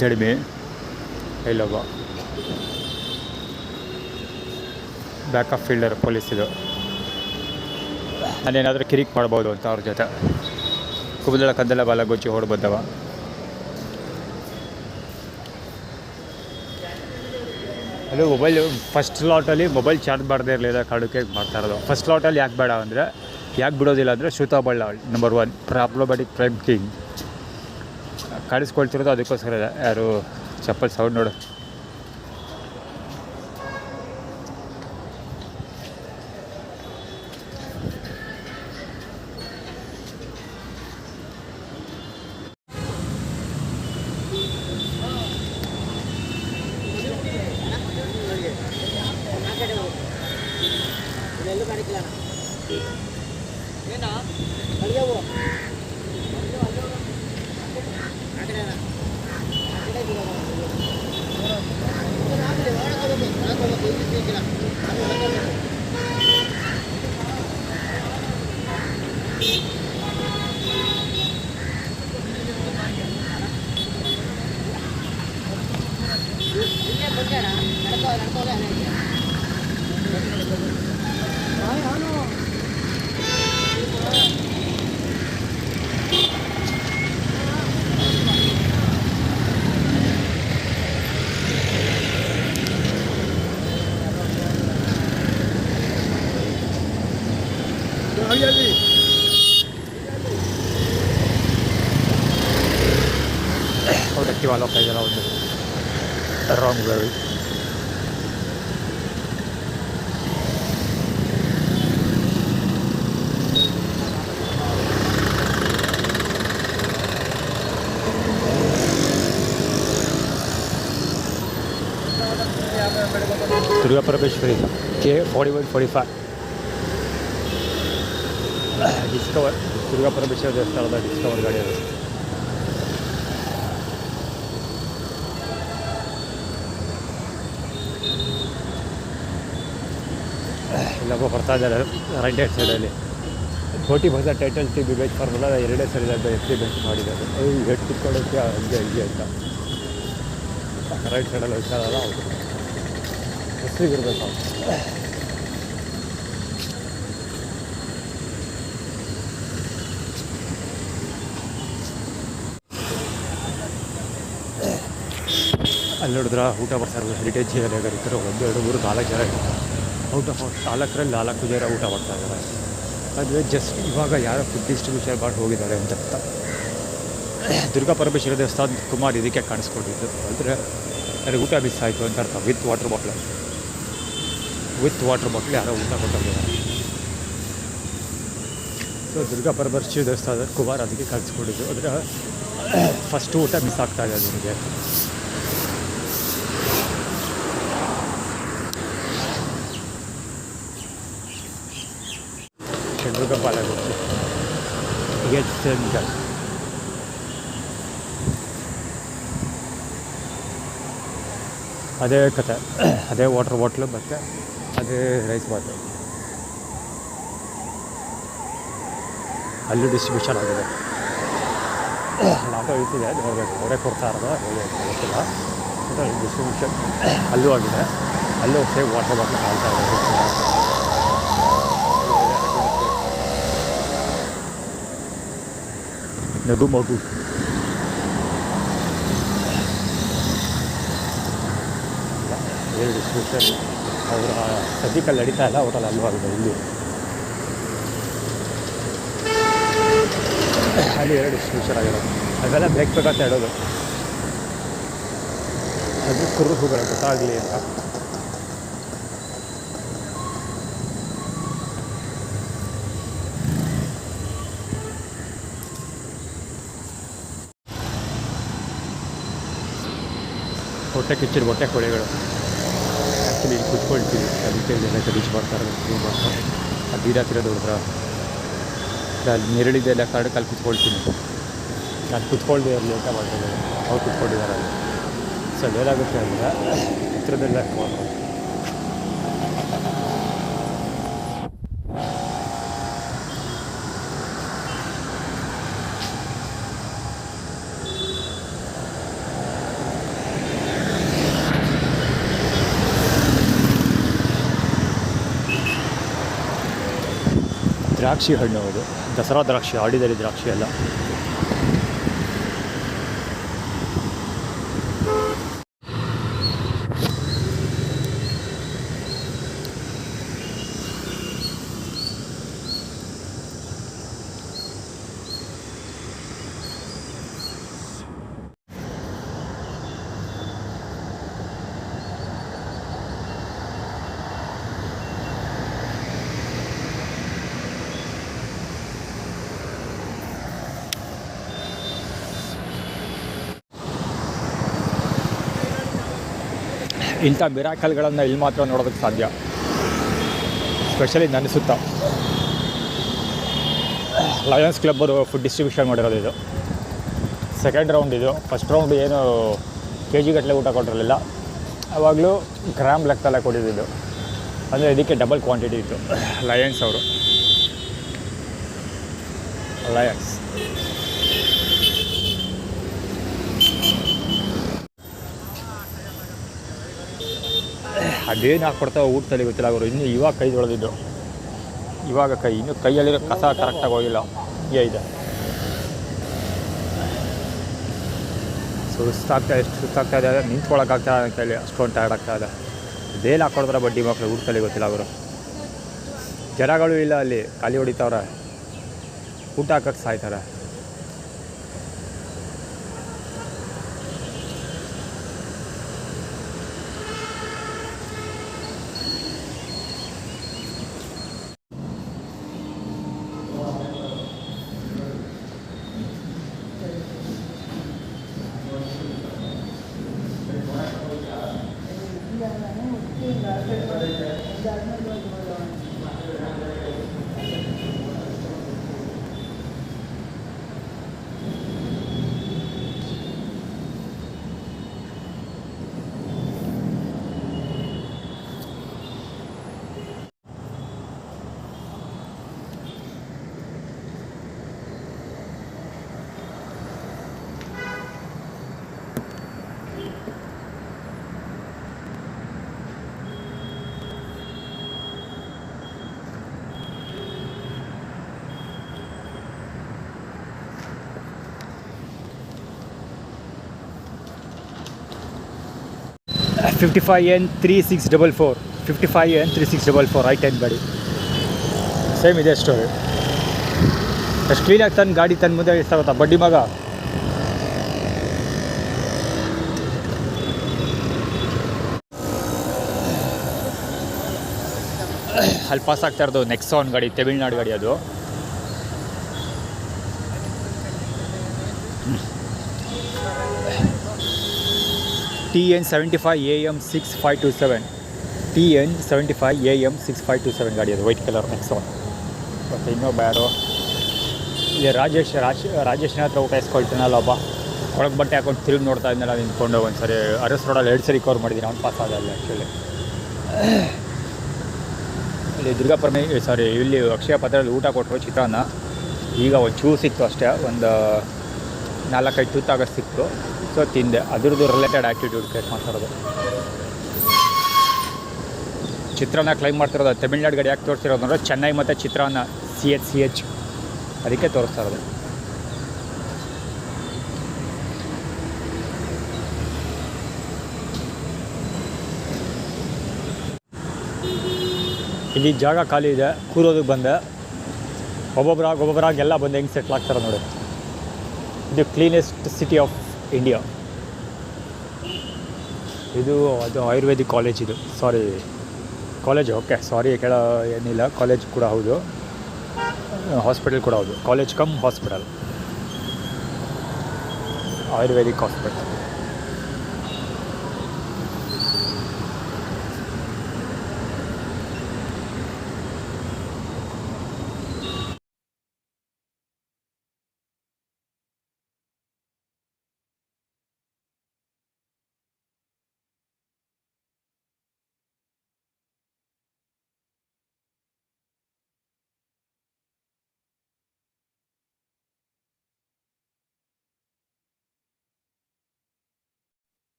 ದಡಿಮೆ. ಎಲ್ಲೊಬ್ಬ ಬ್ಯಾಕಪ್ ಫೀಲ್ಡರ್ ಪೊಲೀಸ್ ಇದು. ನಾನೇನಾದರೂ ಕಿರಿಕ್ ಮಾಡ್ಬೋದು ಅಂತ ಅವ್ರ ಜೊತೆ ಕುಬುದಳ ಕದ್ದಲ ಬಾಲಗೋಚಿ ಹೊಡ್ ಬಂದವ. ಅದು ಮೊಬೈಲು ಫಸ್ಟ್ ಲಾಟಲ್ಲಿ ಮೊಬೈಲ್ ಚಾರ್ಜ್ ಮಾಡದೇ ಇರಲಿಲ್ಲ ಕಾರಣಕ್ಕೆ ಮಾಡ್ತಾ ಇರೋದು. ಫಸ್ಟ್ ಲಾಟಲ್ಲಿ ಯಾಕೆ ಬೇಡ ಅಂದರೆ, ಯಾಕೆ ಬಿಡೋದಿಲ್ಲ ಅಂದರೆ ಶ್ರುತ Ballal number 1 problematic crime king ಕಾಣಿಸ್ಕೊಳ್ತಿರೋದು ಅದಕ್ಕೋಸ್ಕರ. ಯಾರು ಚಪ್ಪಲ್ ಸೌಂಡ್ ನೋಡು. और एक्टिवा वालों का जरा उधर रॉन्ग वे. दुर्गा परमेश्वरी K4145 ಡಿಸ್ಕವರ್ ದುರ್ಗಾ ಪರಮೇಶ್ವರ ದೇವಸ್ಥಾನದ ಡಿಸ್ಕವರ್ ಗಾಡಿ ಅದು. ಇಲ್ಲೊಬ್ಬ ಬರ್ತಾ ಇದ್ದಾರೆ ರೈಟ್ ಹ್ಯಾಂಡ್ ಸೈಡಲ್ಲಿ. 40% title T B bench formula 2 ಸರಿ ಎಫ್ ಟಿ ಬೆಂಚ್ ಮಾಡಿದ್ದಾರೆ. ಹೆಡ್ ಕಿತ್ಕೊಳ್ಳೋಕ್ಕೆ ಹಂಗೆ ಹಂಗೆ ಅಂತ ರೈಟ್ ಸೈಡಲ್ಲಿ ಹೋಗ್ತಾರಲ್ಲ ಅವರು ಹೆಸರಿಗಿರ್ಬೇಕು ಅವ್ರು. ಅಲ್ಲಿ ನೋಡಿದ್ರೆ ಊಟ ಬರ್ತಾರೆ. ಹೆರಿಟೇಜ್ ಏರಿಯಾಗ ಇರ್ತಾರೆ 1 2 3 4 ಜನ ಇರ್ತಾರೆ. ಔಟ್ ಆಫ್ 4ರಲ್ಲಿ 4 ಜನ ಊಟ ಮಾಡ್ತಾ ಇದ್ದಾರೆ. ಆದರೆ ಜಸ್ಟ್ ಇವಾಗ ಯಾರೋ ಫುಡ್ ಡಿಸ್ಟ್ರಿಬ್ಯೂಷನ್ ಮಾಡಿ ಹೋಗಿದ್ದಾರೆ ಅಂತ. ದುರ್ಗಾ ಪರಮೇಶ್ವರ ದೇವಸ್ಥಾನ ಕುಮಾರ್ ಇದಕ್ಕೆ ಕಾಣಿಸ್ಕೊಂಡಿದ್ದು. ಅಂದರೆ ನನಗೆ ಊಟ ಮಿಸ್ ಆಯಿತು ಅಂತ ಅರ್ಥ. ವಿತ್ ವಾಟರ್ ಬಾಟ್ಲ್ ಯಾರೋ ಊಟ ಕೊಟ್ಟೋಗಿದ್ದಾರೆ. ಸೊ ದುರ್ಗಾ ಪರಮೇಶ್ವರ ದೇವಸ್ಥಾನದ ಕುಮಾರ್ ಅದಕ್ಕೆ ಕಾಣಿಸ್ಕೊಂಡಿದ್ದು. ಅಂದರೆ ಫಸ್ಟ್ ಊಟ ಮಿಸ್ ಆಗ್ತಾ ಇದೆ ನನಗೆ. ದುರ್ಗಾ ಬಾಲಗೋಚಿ ಅದೇ ಕತೆ, ಅದೇ ವಾಟರ್ ಬಾಟ್ಲು ಮತ್ತು ಅದೇ ರೈಸ್ ಬಾತು ಅಲ್ಲೂ ಡಿಸ್ಟ್ರಿಬ್ಯೂಷನ್ ಆಗಿದೆ. ಆಟೋ ಇರ್ತಿದೆ ನೋಡಬೇಕು, ಅವರೇ ಕೊಡ್ತಾ ಇರೋದು ಗೊತ್ತಿಲ್ಲ. ಡಿಸ್ಟ್ರಿಬ್ಯೂಷನ್ ಅಲ್ಲೂ ಆಗಿದೆ. ಅಲ್ಲೂ ಸೇಮ್ ವಾಟರ್ ಬಾಟ್ಲು ಕಾಣ್ತಾ ಇದೆ. ನಗು ಮಗು ಬೇರೆ ಡಿಸ್ಟ್ರಿಬ್ಯೂಷನ್ ಅವರ ಸದ್ಯಕ್ಕಲ್ಲಿ ನಡೀತಾ ಇಲ್ಲ, ಅವರಲ್ಲಿ ಅಲ್ಲೂ ಆಗಿದೆ. ಇಲ್ಲಿ ಅಲ್ಲಿ 2 ಡಿಸ್ಟ್ರಿಬ್ಯೂಷನ್ ಆಗಿರೋದು, ಅದೆಲ್ಲ ಬೇಕಂತ ಹೇಳೋದು. ಅದು ಕುರುಹುಗಳು ಗೊತ್ತಾಗಲಿ ಅಂತ. ಹೊಟ್ಟೆ ಕಿಚ್ಚಿದ ಹೊಟ್ಟೆ ಕೋಳಿಗಳು ಆ್ಯಕ್ಚುಲಿ ಇಲ್ಲಿ ಕುತ್ಕೊಳ್ತೀವಿ, ಅದಕ್ಕೆ ಇಲ್ಲಿ ಬೀಚ್ ಬರ್ತಾರೆ ಅದು ಬೀರಾತಿರೋದು ಹುಡುಗ್ರ ಅಲ್ಲಿ ನೆರಳಿದೆಲ್ಲ ಕರಡಕ್ಕೆ ಅಲ್ಲಿ ಕುತ್ಕೊಳ್ತೀನಿ. ನಾನು ಕುತ್ಕೊಳ್ದೆ ಇರಲಿ ಅಂತ ಮಾಡ್ತಿದ್ದಾರೆ, ಅವ್ರು ಕುತ್ಕೊಂಡಿದ್ದಾರೆ ಅಲ್ಲಿ. ಸೊ ಏನಾಗುತ್ತೆ ಅಂದರೆ ಚಿತ್ರದೆಲ್ಲ ದ್ರಾಕ್ಷಿ ಹಣ್ಣು, ಅದು ದಸರಾ ದ್ರಾಕ್ಷಿ, ಆಡಿದಲ್ಲಿ ದ್ರಾಕ್ಷಿ ಎಲ್ಲ. ಇಂಥ ಮಿರಾಕಲ್ಗಳನ್ನು ಇಲ್ಲಿ ಮಾತ್ರ ನೋಡೋದಕ್ಕೆ ಸಾಧ್ಯ, ಸ್ಪೆಷಲಿ ನನ್ನ ಸುತ್ತ. ಲಯನ್ಸ್ ಕ್ಲಬ್ ಅವರು ಫುಡ್ ಡಿಸ್ಟ್ರಿಬ್ಯೂಷನ್ ಮಾಡಿರೋದು ಇದು. ಸೆಕೆಂಡ್ ರೌಂಡ್ ಇದು. ಫಸ್ಟ್ ರೌಂಡ್ ಏನು KG ಗಟ್ಟಲೆ ಊಟ ಕೊಟ್ಟಿರಲಿಲ್ಲ, ಆವಾಗಲೂ ಗ್ರಾಮ್ ಲೆಕ್ಕದಲ್ಲೇ ಕೊಟ್ಟಿದ್ದು. ಅಂದರೆ ಇದಕ್ಕೆ ಡಬಲ್ ಕ್ವಾಂಟಿಟಿ ಇತ್ತು. ಲಯನ್ಸ್ ಅವರು, ಲಯನ್ಸ್ ಅದೇನು ಹಾಕ್ಕೊಡ್ತಾವೆ ಊಟದಲ್ಲಿ ಗೊತ್ತಿಲ್ಲ ಅವರು. ಇನ್ನೂ ಇವಾಗ ಕೈ ತೊಳೆದಿದ್ದು, ಇವಾಗ ಇನ್ನೂ ಕೈಯಲ್ಲಿರೋ ಕಸ ಕರೆಕ್ಟಾಗಿ ಹೋಗಿಲ್ಲ, ಹೀಗೆ ಇದೆ. ಎಷ್ಟು ಸುಸ್ತಾಗ್ತಾ ಇದೆ, ನಿಂತ್ಕೊಳ್ಳೋಕ್ಕಾಗ್ತಾ ಇದೆ ಕೈಲಿ, ಅಷ್ಟೊಂದು ಟಯರ್ಡ್ ಆಗ್ತಾ ಇದೆ. ಅದೇನು ಹಾಕ್ಕೊಡ್ತಾರೆ ಬಡ್ಡಿ ಮಕ್ಕಳು ಊಟದಲ್ಲಿ ಗೊತ್ತಿಲ್ಲ ಅವರು. ಜನಗಳು ಇಲ್ಲ ಅಲ್ಲಿ, ಖಾಲಿ ಹೊಡಿತಾವ್ರೆ, ಊಟ ಹಾಕಕ್ಕೆ ಸಾಯ್ತಾರೆ. $55N3644 $55N3644 I-10 ಗಾಡಿ ಸೇಮ್ ಇದೆ ಸ್ಟೋರಿ. ಎಷ್ಟು ಕ್ಲೀನಾಗಿ ತಂದು ಗಾಡಿ ತಂದು ಮುಂದೆ ಇರ್ತಾ ಬಡ್ಡಿ ಮಗ. ಅಲ್ಲಿ ಪಾಸ್ ಆಗ್ತಾ ಇರೋದು ನೆಕ್ಸಾನ್ ಗಾಡಿ, ತಮಿಳ್ನಾಡು ಗಾಡಿ ಅದು. TN75AM6527 TN75AM6527 ಗಾಡಿ ಅದು, ವೈಟ್ ಕಲರ್ ನೆಕ್ಸಾನ್. ಮತ್ತು ಇನ್ನೊಬ್ಬ ಯಾರು ಇಲ್ಲಿ ರಾಜೇಶ್ನ ಹತ್ರ ಊಟ ಇಸ್ಕೊಳ್ತೀನಲ್ಲೊಬ್ಬ, ಒಳಗೆ ಬಟ್ಟೆ ಹಾಕೊಂಡು ತಿರುಗಿ ನೋಡ್ತಾ ಇದ್ದೆಲ್ಲ ನಿಂತ್ಕೊಂಡು. ಒಂದು ಸರಿ ಅರಸ್ ರೋಡಲ್ಲಿ 2 ಸರಿ ಕವರ್ ಮಾಡಿದ್ದೀನಿ, ಅವ್ನು ಪಾಸ್ ಆಗಲ್ಲ ಆ್ಯಕ್ಚುಲಿ. ಇಲ್ಲಿ ಇಲ್ಲಿ ಅಕ್ಷಯ ಪಾತ್ರೆಯಲ್ಲಿ ಊಟ ಕೊಟ್ಟರು ಚಿತ್ರಾನ್ನ. ಈಗ ಒಂದು ಚೂ ಸಿಕ್ತು ಅಷ್ಟೇ, ಒಂದು 4-5 ತೂತಾಗೋಷ್ಟು ಸಿಕ್ತು. ಸೊ ತಿಂದೆ. ಅದ್ರದ್ದು ರಿಲೇಟೆಡ್ ಆ್ಯಕ್ಟಿಟ್ಯೂಡ್ ಕ್ರಿಯೇಟ್ ಮಾಡ್ತಿರೋದು. ಚಿತ್ರಾನ್ನ ಕ್ಲೈಮ್ ಮಾಡ್ತಿರೋದು ತಮಿಳ್ನಾಡು ಗಾಡಿ. ಯಾಕೆ ತೋರಿಸ್ತಿರೋದು ಅಂದರೆ ಚೆನ್ನೈ ಮತ್ತು ಚಿತ್ರಾನ್ನ CH ಅದಕ್ಕೆ ತೋರಿಸ್ತಾ ಇರೋದು. ಇಲ್ಲಿ ಜಾಗ ಖಾಲಿ ಇದೆ, ಕೂರೋದಕ್ಕೆ ಬಂದೆ. ಒಬ್ಬೊಬ್ಬರಾಗಿ ಎಲ್ಲ ಬಂದು ಹೆಂಗೆ ಸೆಟ್ಲ್ ಆಗ್ತಾರೆ ನೋಡಿ. ಇದು ಕ್ಲೀನೆಸ್ಟ್ ಸಿಟಿ ಆಫ್ ಇಂಡಿಯಾ. ಇದು ಅದು ಆಯುರ್ವೇದಿಕ್ ಕಾಲೇಜ್. ಇದು ಕಾಲೇಜ್ ಓಕೆ ಏನಿಲ್ಲ, ಕಾಲೇಜ್ ಕೂಡ ಹೌದು, ಹಾಸ್ಪಿಟಲ್ ಕೂಡ ಹೌದು. College come hospital, Ayurvedic hospital.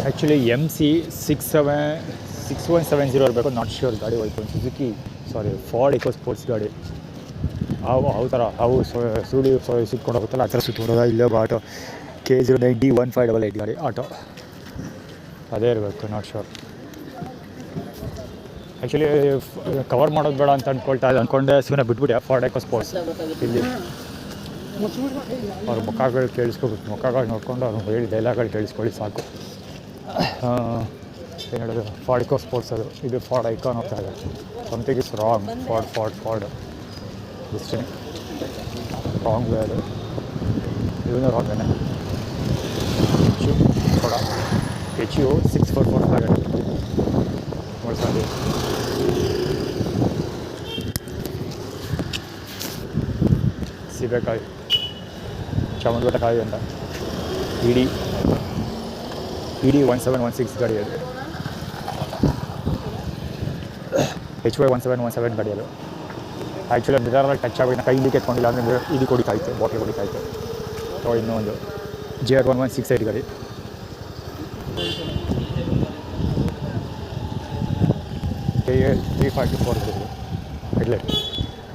Actually MC6170 ಇರಬೇಕು, ನಾಟ್ ಶ್ಯೂರ್. ಗಾಡಿ ಹೋಯ್ತು ಸುಜುಕಿ ಫಾರ್ಡ್ ಎಕೋ ಸ್ಪೋರ್ಟ್ಸ್ ಗಾಡಿ. ಅವು ಥರ ಅವು ಸುತ್ಕೊಂಡು ಹೋಗುತ್ತಲ್ಲ, ಆ ಥರ ಸುತ್ಕೊಂಡೋದ. ಇಲ್ಲ ಆಟೋ K09D1588 ಗಾಡಿ ಆಟೋ ಅದೇ ಇರಬೇಕು, ನಾಟ್ ಶ್ಯೂರ್. ಆ್ಯಕ್ಚುಲಿ ಕವರ್ ಮಾಡೋದು ಬೇಡ ಅಂತ ಅಂದ್ಕೊಂಡೆ, ಸುಮ್ಮನೆ ಬಿಟ್ಬಿಟ್ಟೆ. ಫಾರ್ಡ್ ಎಕೋ ಸ್ಪೋರ್ಟ್ಸ್ ಇಲ್ಲಿ ಅವ್ರ ಮುಖಗಳು ಕೇಳಿಸ್ಕೋಬೇಕು, ಮುಖಗಳು ನೋಡ್ಕೊಂಡು ಅವ್ರು ಹೇಳಿ ಡೈಲಾಗ್ಗಳು ಕೇಳಿಸ್ಕೊಳ್ಳಿ ಸಾಕು. ಏನು ಹೇಳೋದು, ಫಾರ್ಡ್ ಎಕೋ ಸ್ಪೋರ್ಟ್ಸ್ ಅದು. ಇದು ಫಾರ್ಡ್ ಐಕಾನ್ ಹೋಗ್ತಾ ಇದೆ. Something is wrong. Ford destiny wrong way ಅದು, ಇವನು ರಾಂಗೇನೆ. ಥೋಡ HU 6445 ನೋಡಿ ಸೀಬೆಕಾಯಿ, ಚಾಮುಂಡಿಬೆಟ್ಟಕಾಯಿ ಅಂತ. ED 1716 ಗಾಡಿ ಅದು, HY 1717 ಗಾಡಿ ಅದು. ಆ್ಯಕ್ಚುಲಿ ಮಿರರಲ್ಲಿ ಟಚ್ ಆಗೋದು ಕೈಲಿ ಕೆತ್ಕೊಂಡಿಲ್ಲ ಅಂದರೆ ಇದು ಕೊಡಿಕಾಯ್ತು, ಬಾಟ್ಲ್ ಕೊಡಿಕಾಯ್ತು. ಸೊ ಇನ್ನೂ ಒಂದು JR 1168 ಗಾಡಿ. KA 354 headlight.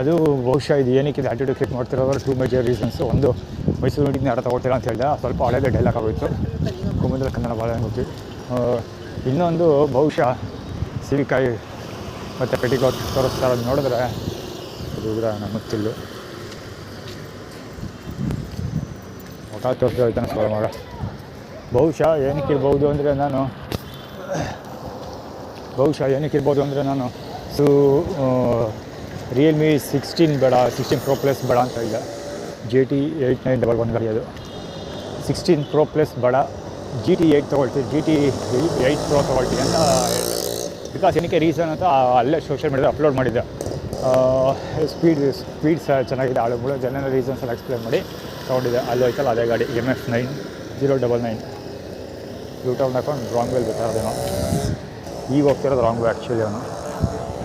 ಅದು ಬಹುಶಃ ಇದು ಏನಕ್ಕೆ ಇದು ಆ್ಯಟಿಟ್ಯೂಡ್ ಕ್ರಿಯೇಟ್ ಮಾಡ್ತಿರೋದು 2 ಮೇಜರ್ ರೀಸನ್ಸು. ಒಂದು ಮೈಸೂರು ನುಡಿಗೆ ಯಾರು ತಗೋತಿಲ್ಲ ಅಂತ ಹೇಳಿದೆ, ಸ್ವಲ್ಪ ಹಳೆಯದೇ ಡೈಲಾಗ್ ಆಗೋಯಿತು, ಕುಮುದಲ ಕನ್ನಡ ಭಾಳ ಗೊತ್ತಿ. ಇನ್ನೊಂದು ಬಹುಶಃ ಸೀಬೆಕಾಯಿ ಮತ್ತು ಪೆಟಿಕೋಟ್ ತೋರಿಸ್ತಾ ಇರೋದು ನೋಡಿದ್ರೆ ಅದು ಕೂಡ ನಮಗೆ ಗೊತ್ತಿಲ್ಲ. ಮುಖ ತೋರಿಸ್ತಾನೆ ಸೋಲ ಮಗ. ಬಹುಶಃ ಏನಕ್ಕಿರ್ಬೋದು ಅಂದರೆ ನಾನು ರಿಯಲ್ಮಿ 16 ಬೇಡ, 16 Pro Plus ಬೇಡ ಅಂತ ಹೇಳಿದೆ. GT 8911 ಗಾಡಿ ಅದು. 16 Pro Plus ಬೇಡ, GT 8 ತೊಗೊಳ್ತೀವಿ, GT 8 Pro ತೊಗೊಳ್ತೀವಿ ಅಂತ ಹೇಳಿದೆ. ಬಿಕಾಸ್ ಏನಕ್ಕೆ ರೀಸನ್ ಅಂತ ಅಲ್ಲೇ ಸೋಷಿಯಲ್ ಮೀಡಿಯಾದಲ್ಲಿ ಅಪ್ಲೋಡ್ ಮಾಡಿದ್ದೆ. ಸ್ಪೀಡ್ಸ್ ಚೆನ್ನಾಗಿದೆ, ಆಳು ಮೂಳು ಜನರಲ್ ರೀಸನ್ಸ್ ಎಲ್ಲ ಎಕ್ಸ್ಪ್ಲೇನ್ ಮಾಡಿ ತೊಗೊಂಡಿದ್ದೆ. ಅಲ್ಲಿ ಹೋಯ್ತಲ್ಲ ಅದೇ ಗಾಡಿ MF 9099 ಯೂಟರ್ನ್ ಹಾಕೊಂಡು ರಾಂಗ್ ವೇಲ್ ಬೇಕಾದೇನೋ. ಈಗ ಹೋಗ್ತಿರೋದು ರಾಂಗ್ ವೇ ಆ್ಯಕ್ಚುಲಿ. ಅವನು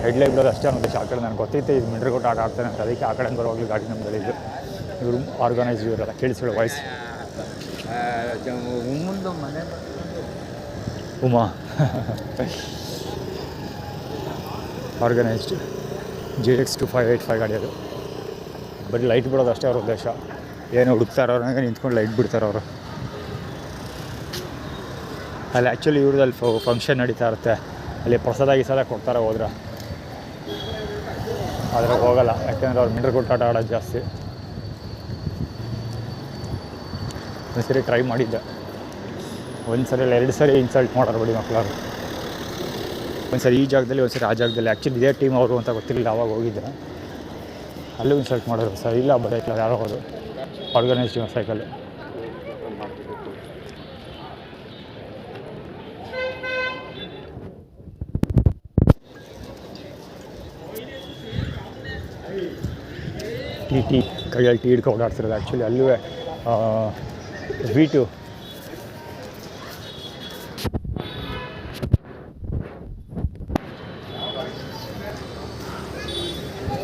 ಹೆಡ್ಲೈಟ್ ಬಿಡೋದು ಅಷ್ಟೇ ಅನ್ನೋದು ಆ ಕಡೆ ನನಗೆ ಗೊತ್ತೈತೆ ಇದು ಮಿಂಡ್ರಿ ಕೊಟ್ಟು ಆಟ ಆಡ್ತಾನೆ ಅಂತ, ಅದಕ್ಕೆ ಆ ಕಡೆ ಬರುವಾಗಲೂ ಗಾಡಿ ನಮ್ಗೆ ಇದು ಇವರು ಆರ್ಗನೈಸ್ಡ್ ಇವರೆಲ್ಲ ಕೇಳಿಸ್ಕೊಳ್ಳೋ ವಾಯ್ಸ್. ಉಮಾ ಆರ್ಗನೈಸ್ಡ್ JX 2585 ಗಾಡಿ ಅದು. ಬರೀ ಲೈಟ್ ಬಿಡೋದು ಅಷ್ಟೇ ಅವ್ರ ಉದ್ದೇಶ. ಏನು ಹುಡುಕ್ತಾರೋ ಅವ್ರಿಗೆ ನಿಂತ್ಕೊಂಡು ಲೈಟ್ ಬಿಡ್ತಾರೆ ಅವರು. ಅಲ್ಲಿ ಆ್ಯಕ್ಚುಲಿ ಇವ್ರದಲ್ಲಿ ಫಂಕ್ಷನ್ ನಡೀತಾ ಇರುತ್ತೆ, ಅಲ್ಲಿ ಪ್ರಸಾದ ಕೊಡ್ತಾರೆ ಹೋದ್ರೆ. ಆದರೆ ಹೋಗಲ್ಲ, ಯಾಕೆಂದರೆ ಅವ್ರು ಮಿಂಡ್ರಿ ಕೊಟ್ಟು ಆಟ ಆಡೋದು ಜಾಸ್ತಿ. ಒಂದು ಸರಿ ಟ್ರೈ ಮಾಡಿದ್ದೆ, ಒಂದು ಸರಿ ಇಲ್ಲ 2 ಸರಿ ಇನ್ಸಲ್ಟ್ ಮಾಡೋರು ಬಡಿ ಮಕ್ಕಳು. ಒಂದು ಸರಿ ಈ ಜಾಗದಲ್ಲಿ, ಒಂದು ಸರಿ ಆ ಜಾಗದಲ್ಲಿ. ಆ್ಯಕ್ಚುಲಿ ಇದೇ ಟೀಮ್ ಅವರು ಅಂತ ಗೊತ್ತಿರಲಿಲ್ಲ, ಆವಾಗ ಹೋಗಿದ್ದೆ. ಅಲ್ಲೂ ಇನ್ಸಲ್ಟ್ ಮಾಡೋರು. ಸರ್ ಇಲ್ಲ ಬರೋಕ್ಕಿಲ್ಲ, ಯಾರೋ ಹೋದು ಆರ್ಗನೈಸ್ಡ್ ಸೈಕಲ್. ಟಿ ಕೈಯಲ್ಲಿ ಟೀ ಹಿಡ್ಕೊಂಡು ಓಡಾಡ್ತಿರೋದು. ಆ್ಯಕ್ಚುಲಿ ಅಲ್ಲೂ V2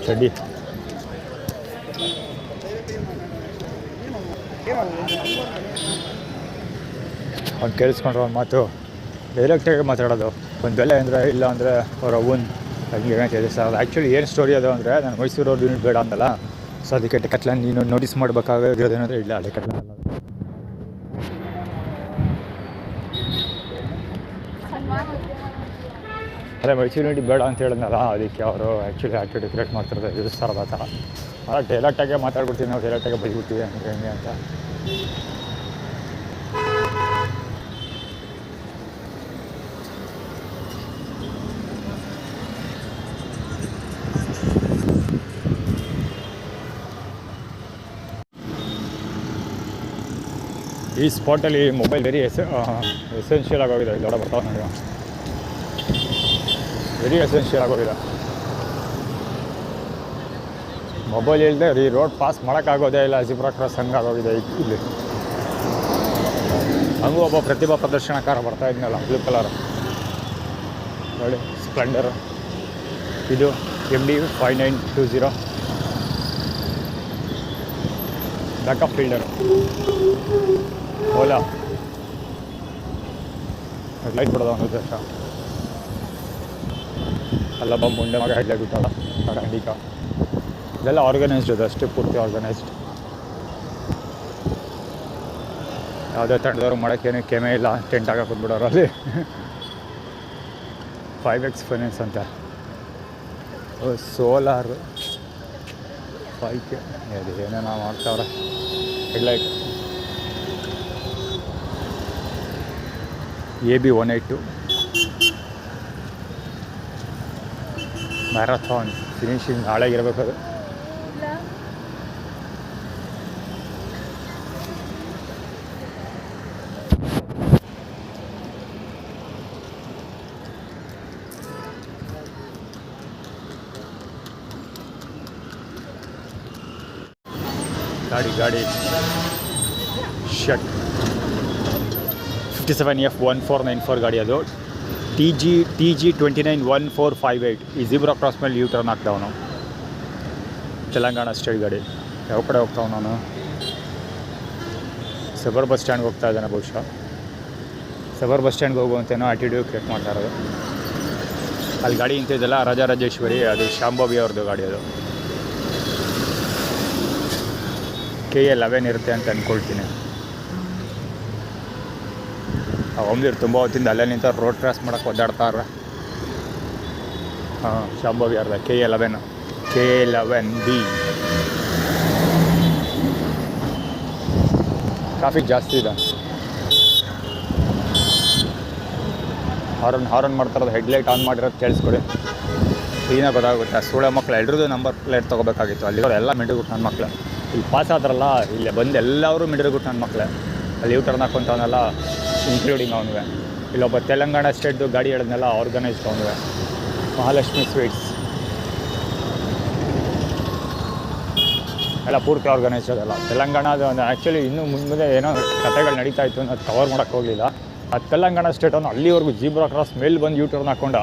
ಚಡ್ಡಿ ಅವ್ನು ಕೇಳಿಸ್ಕೊಂಡ್ರೆ ಒಂದು ಮಾತು ಡೈರೆಕ್ಟಾಗಿ ಮಾತಾಡೋದು. ಒಂದು ಬೆಲೆ ಅಂದರೆ ಇಲ್ಲ ಅಂದರೆ ಅವ್ರ ಅವನ್ ಹಂಗೆ ತಿಳಿಸ. ಅದು ಆ್ಯಕ್ಚುಲಿ ಏನು ಸ್ಟೋರಿ ಅದು ಅಂದರೆ, ನಾನು ಮೈಸೂರವ್ರ ಯೂನಿಟ್ ಬೇಡ ಅಂತಲ್ಲ, ಸೊ ಅದಕ್ಕೆ ಡೆಕಾಥ್ಲಾನ್ ನೀನು ನೋಟಿಸ್ ಮಾಡಬೇಕಾಗಿರೋದೇನಂದರೆ ಇಲ್ಲ ಡೆಕಾಥ್ಲಾನ್ ಅಲ್ಲ. ಅದೇ ಮೈಸೂರು ಯೂನಿಟ್ ಬೇಡ ಅಂತ ಹೇಳಿದ್ನಲ್ಲ, ಅದಕ್ಕೆ ಅವರು ಆ್ಯಕ್ಚುಲಿ ಆ್ಯಕ್ಟಿವಿಟಿ ಕ್ರಿಯೇಟ್ ಮಾಡ್ತಿರೋದು ಎದುರಿಸ್ತಾರಲ್ಲ ಆ ಥರ. ಅಲ್ಲ ಡೈರೆಕ್ಟಾಗೆ ಮಾತಾಡ್ಬಿಡ್ತೀವಿ ನಾವು, ಡೈರೆಕ್ಟಾಗೆ ಬೈಬಿಡ್ತೀವಿ ಹಂಗೆ ಹೆಂಗೆ ಅಂತ. ಈ ಸ್ಪಾಟಲ್ಲಿ ಮೊಬೈಲ್ ವೆರಿ ಎಸೆನ್ಷಿಯಲ್ ಆಗೋಗಿದೆ. ಇಲ್ಲಿ ದೊಡ್ಡ ಬರ್ತಾವೆ ನೋಡಿ, ವೆರಿ ಎಸೆನ್ಷಿಯಲ್ ಆಗೋಗಿದೆ. ಮೊಬೈಲ್ ಇಲ್ಲದೆ ಈ ರೋಡ್ ಪಾಸ್ ಮಾಡೋಕ್ಕಾಗೋದೇ ಇಲ್ಲ. ಜಿಬ್ರಾ ಕ್ರಾಸ್ ಹಂಗಾಗೋಗಿದೆ ಇಲ್ಲಿ. ಹಂಗೂ ಒಬ್ಬ ಪ್ರತಿಭಾ ಪ್ರದರ್ಶನಕಾರ ಬರ್ತಾ ಇದ್ನಲ್ಲ, ಬ್ಲೂ ಕಲರ್ ನೋಡಿ, ಸ್ಪ್ಲೆಂಡರ್. ಇದು MD 5920 backup fielder. Ola headlight ಬಿಡೋದು ಅನ್ನೋ ಉದ್ದೇಶ ಅಲ್ಲಬ್ಬ. ಮುಂಡೆ ಮಗ ಹೆಡ್ಲೈಟ್ ಬಿಟ್ಟಲ್ಲ ಹಂಡಿಕ. ಇದೆಲ್ಲ ಆರ್ಗನೈಸ್ಡ್ ಅದು, ಅಷ್ಟೇ ಪೂರ್ತಿ ಆರ್ಗನೈಸ್ಡ್. ಯಾವುದೇ ತಂಡದವ್ರು ಮಾಡೋಕ್ಕೇನು ಕೆಮೆ ಇಲ್ಲ, ಟೆಂಟ್ ಹಾಕಿ ಕೂತ್ಬಿಡೋರು ಅಲ್ಲಿ. 5X ಫೈನಾನ್ಸ್ ಅಂತ ಸೋಲಾರ್ 5K ಅದು ಏನೇನೋ ಮಾಡ್ತಾವ್ರೆ. ಹೆಡ್ಲೈಟ್ AB 182 ಮ್ಯಾರಥಾನ್ ಫಿನಿಶಿಂಗ್ ನಾಳೆಗಿರಬೇಕು ಅದು. ಗಾಡಿ ಶಟ್ 57F1494 ಗಾಡಿ ಅದು TG 291458. ಈ ಜಿಬ್ರಾ ಕ್ರಾಸ್ ಮೇಲೆ ಯೂ ಟರ್ನ್ ಹಾಕ್ದವನು. ತೆಲಂಗಾಣ ಸ್ಟೇಟ್ ಗಾಡಿ. ಯಾವ ಕಡೆ ಹೋಗ್ತಾವ ನಾನು? ಸಬರ್ ಬಸ್ ಸ್ಟ್ಯಾಂಡ್ಗೆ ಹೋಗ್ತಾ ಇದ್ದಾನೆ ಬಹುಶಃ. ಸಬರ್ ಬಸ್ ಸ್ಟ್ಯಾಂಡ್ಗೆ ಹೋಗುವಂತೇನೋ ಆ್ಯಟಿಟ್ಯೂಡ್ ಕ್ರಿಯೇಟ್ ಮಾಡ್ತಾ ಇರೋದು. ಅಲ್ಲಿ ಗಾಡಿ ನಿಂತಿದ್ದಲ್ಲ ರಾಜರಾಜೇಶ್ವರಿ, ಅದು ಶಾಂಭವಿ ಅವ್ರದ್ದು ಗಾಡಿ. ಅದು KA11 ಇರುತ್ತೆ ಅಂತ ಅಂದ್ಕೊಳ್ತೀನಿ. ಒಮ್ಮಿರು ತುಂಬ ಹೊತ್ತಿಂದ ಅಲ್ಲೇ ನಿಂತ ರೋಡ್ ಕ್ರಾಸ್ ಮಾಡೋಕ್ಕೆ ಒದ್ದಾಡ್ತಾರ. ಹಾಂ, ಶಾಂಭವಿ ಅವ್ರದ KA11B. ಟ್ರಾಫಿಕ್ ಜಾಸ್ತಿ ಇದೆ. ಹಾರನ್ ಮಾಡ್ತಾರೋದು, ಹೆಡ್ಲೈಟ್ ಆನ್ ಮಾಡಿರೋದು ಕೇಳಿಸ್ಕೊಡಿ. ಕ್ಲೀನಾಗಿ ಗೊತ್ತಾಗುತ್ತೆ. ಸೂಳೆ ಮಕ್ಕಳು ಎಲ್ರದ್ದು ನಂಬರ್ ಪ್ಲೇಟ್ ತೊಗೋಬೇಕಾಗಿತ್ತು. ಅಲ್ಲಿರೋರು ಎಲ್ಲ ಮಿಡ್ರಿಗುಟ್ಟು ನನ್ನ ಮಕ್ಕಳು. ಇಲ್ಲಿ ಪಾಸ್ ಆದ್ರಲ್ಲ, ಇಲ್ಲೇ ಬಂದು ಎಲ್ಲರೂ ಮಿಡ್ರಿಗುಟ್ಟು ನನ್ನ ಮಕ್ಕಳೇ. ಅಲ್ಲಿ ಯೂ ಟರ್ನ್ ಹಾಕೊಂತವನ್ನೆಲ್ಲ ಇನ್ಕ್ಲೂಡಿಂಗ್ ಅವನಿವೆ. ಇಲ್ಲೊಬ್ಬ ತೆಲಂಗಾಣ ಸ್ಟೇಟ್ದು ಗಾಡಿ ಹೇಳಿದ್ನೆಲ್ಲ ಆರ್ಗನೈಸ್ಡ್ ಅವನಿವೆ. ಮಹಾಲಕ್ಷ್ಮಿ ಸ್ವೀಟ್ಸ್ ಎಲ್ಲ ಪೂರ್ತಿ ಆರ್ಗನೈಸ್ಡ್ ಅದಲ್ಲ. ತೆಲಂಗಾಣದ ಒಂದು ಆ್ಯಕ್ಚುಲಿ ಇನ್ನೂ ಮುಂದೆ ಏನೋ ಕಥೆಗಳು ನಡೀತಾ ಇತ್ತು, ಅದು ಕವರ್ ಮಾಡೋಕ್ಕೆ ಹೋಗಲಿಲ್ಲ. ಆ ತೆಲಂಗಾಣ ಸ್ಟೇಟನ್ನು ಅಲ್ಲಿವರೆಗೂ ಜಿಬ್ರಾ ಕ್ರಾಸ್ ಮೇಲೆ ಬಂದು ಯೂ ಟರ್ನ್ ಹಾಕ್ಕೊಂಡ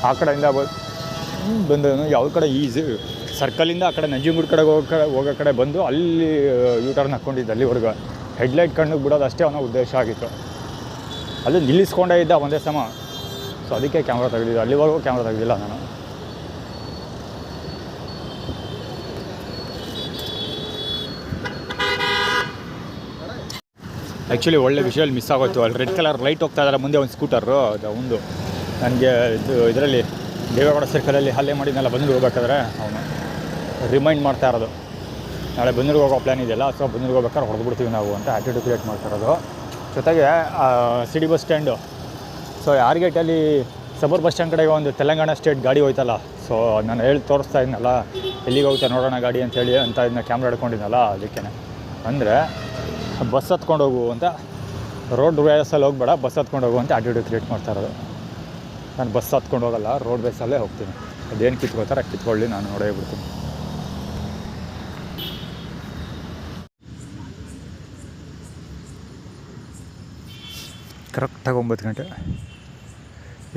ಆ ಕಡೆಯಿಂದ ಬಂದನು. ಯಾವ ಕಡೆ ಈಸಿ ಸರ್ಕಲಿಂದ ಆ ಕಡೆ ನಂಜನಗೂಡು ಕಡೆಗೆ ಹೋಗೋ ಕಡೆ ಬಂದು ಅಲ್ಲಿ ಯೂ ಟರ್ನ್ ಹಾಕ್ಕೊಂಡಿದ್ದು. ಅಲ್ಲಿವರೆಗೂ ಹೆಡ್ಲೈಟ್ ಕಣ್ಣಿಗೆ ಬಿಡೋದು ಅಷ್ಟೇ ಅವನ ಉದ್ದೇಶ ಆಗಿತ್ತು. ಅಲ್ಲಿ ನಿಲ್ಲಿಸ್ಕೊಂಡೇ ಇದ್ದ ಒಂದೇ ಸಮ. ಸೊ ಅದಕ್ಕೆ ಕ್ಯಾಮ್ರಾ ತೆಗೆದಿದ್ದು. ಅಲ್ಲಿವರೆಗೂ ಕ್ಯಾಮ್ರಾ ತೆಗೆದಿಲ್ಲ ನಾನು. ಆ್ಯಕ್ಚುಲಿ ಒಳ್ಳೆ ವಿಷುವಲ್ ಮಿಸ್ ಆಗೋಯ್ತು. ಅಲ್ಲಿ ರೆಡ್ ಕಲರ್ ಲೈಟ್ ಹೋಗ್ತಾ ಇದ್ದಾರೆ ಮುಂದೆ ಒಂದು ಸ್ಕೂಟರು. ಅದು ಒಂದು ನನಗೆ ಇದರಲ್ಲಿ ದೇವೇಗೌಡ ಸರ್ಕಲಲ್ಲಿ ಹಲ್ಲೆ ಮಾಡಿದ್ನೆಲ್ಲ ಬಂದೂರಿಗೆ ಹೋಗ್ಬೇಕಾದ್ರೆ ಅವನು ರಿಮೈಂಡ್ ಮಾಡ್ತಾ ಇರೋದು. ನಾಳೆ ಬಂದೂರಿಗೆ ಹೋಗೋ ಪ್ಲ್ಯಾನ್ ಇದೆಯಲ್ಲ, ಸೊ ಬಂದೂರಿಗೆ ಹೋಗ್ಬೇಕಾದ್ರೆ ಹೊಡೆದ್ಬಿಡ್ತೀವಿ ನಾವು ಅಂತ ಆ್ಯಟಿಟ್ಯೂಡ್ ಕ್ರಿಯೇಟ್ ಮಾಡ್ತಾ ಇರೋದು. ಜೊತೆಗೆ city bus stand, so R ಗೇಟಲ್ಲಿ ಸಬರ್ ಬಸ್ ಸ್ಟ್ಯಾಂಡ್ ಕಡೆಗೆ ಒಂದು ತೆಲಂಗಾಣ ಸ್ಟೇಟ್ ಗಾಡಿ ಹೋಯ್ತಲ್ಲ. ಸೊ ನಾನು ತೋರಿಸ್ತಾ ಇದ್ನಲ್ಲ ಎಲ್ಲಿಗೆ ಹೋಗ್ತಾ ನೋಡೋಣ ಗಾಡಿ ಅಂತೇಳಿ ಅಂತ ಇದನ್ನ ಕ್ಯಾಮ್ರಾ ಹಿಡ್ಕೊಂಡಿದ್ನಲ್ಲ. ಅದಕ್ಕೆ ಅಂದರೆ ಬಸ್ ಹತ್ಕೊಂಡು ಹೋಗು ಅಂತ, ರೋಡ್ ಬೇಸಲ್ಲಿ ಹೋಗ್ಬೇಡ, ಬಸ್ ಹತ್ಕೊಂಡು ಹೋಗು ಅಂತ ಆ್ಯಟಿಟ್ಯೂಡ್ ಕ್ರಿಯೇಟ್ ಮಾಡ್ತಾ ಇರೋದು. ನಾನು ಬಸ್ ಹತ್ಕೊಂಡು ಹೋಗಲ್ಲ, ರೋಡ್ ಬೇಸಲ್ಲೇ ಹೋಗ್ತೀನಿ. ಅದೇನು ಕಿತ್ಕೋತಾರೆ ಕಿತ್ಕೊಳ್ಳಿ, ನಾನು ನೋಡೇ ಬಿಡ್ತೀನಿ. ಕರೆಕ್ಟಾಗಿ 9 ಗಂಟೆ.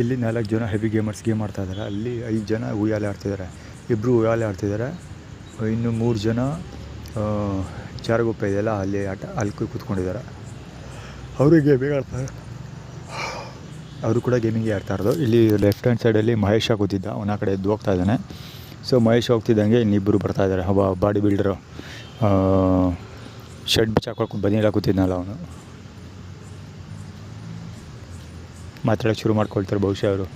ಇಲ್ಲಿ 4 ಜನ ಹೆವಿ ಗೇಮರ್ಸ್ ಗೇಮ್ ಆಡ್ತಾಯಿದ್ದಾರೆ. ಅಲ್ಲಿ 5 ಜನ ಉಯ್ಯಾಲೆ ಆಡ್ತಿದ್ದಾರೆ. 2 ಉಯ್ಯಾಲೆ ಆಡ್ತಿದ್ದಾರೆ. ಇನ್ನು 3 ಜನ ಜಾರಗುಪ್ಪೆ ಇದೆಯಲ್ಲ ಅಲ್ಲಿ ಅಲ್ಲಿ ಕೂತ್ಕೊಂಡಿದ್ದಾರೆ. ಅವರು ಗೇಮಿಂಗ್ ಆಡ್ತಾರೆ. ಅವರು ಕೂಡ ಗೇಮಿಂಗೇ ಆಡ್ತಾ ಇರೋದು. ಇಲ್ಲಿ ಲೆಫ್ಟ್ ಹ್ಯಾಂಡ್ ಸೈಡಲ್ಲಿ ಮಹೇಶ ಕೂತಿದ್ದ, ಅವನ ಕಡೆ ಎದ್ದು ಹೋಗ್ತಾ ಇದ್ದಾನೆ. ಸೊ ಮಹೇಶ್ ಹೋಗ್ತಿದ್ದಂಗೆ ಇನ್ನಿಬ್ಬರು ಬರ್ತಾಯಿದ್ದಾರೆ. ಬಾಡಿ ಬಿಲ್ಡರು ಶರ್ಟ್ ಬಿಚ್ಚಾಕೊಂಡು ಬನ್ನಿಲ್ಲ ಕೂತಿದ್ನಲ್ಲ ಅವನು ಮಾತಾಡೋಕ್ಕೆ ಶುರು ಮಾಡ್ಕೊಳ್ತಾರೆ ಬಹುಶಃ ಅವರು.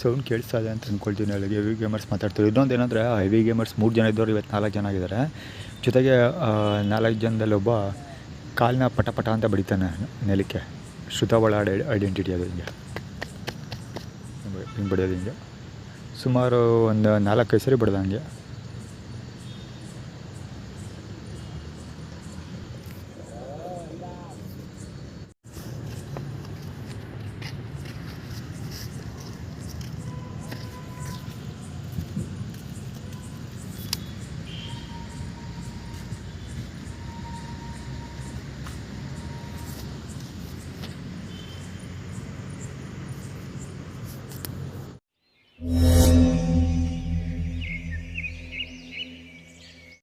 ಸೌಂಡ್ ಕೇಳಿಸ್ತಾ ಇದೆ ಅಂತ ಅಂದ್ಕೊಳ್ತೀನಿ. ಅಲ್ಲಿ ಹೆವಿ ಗೇಮರ್ಸ್ ಮಾತಾಡ್ತಾರೆ. ಇನ್ನೊಂದು ಏನಂದರೆ ಹೆವಿ ಗೇಮರ್ಸ್ 3 ಜನ ಇದ್ದವರು ಇವತ್ತು 4 ಜನ ಆಗಿದ್ದಾರೆ. ಜೊತೆಗೆ 4 ಜನದಲ್ಲಿ ಒಬ್ಬ ಕಾಲನ್ನ ಪಟ ಅಂತ ಬಡಿತಾನೆ ನೆಲಕ್ಕೆ. ಶ್ರುತವಳ ಐಡೆಂಟಿಟಿ ಅದು ಹಿಂಗೆ ಬಡಿಯೋದು ಹಿಂಗೆ. ಸುಮಾರು ಒಂದು 4-5 ಸರಿ ಬಡ್ದಂಗೆ.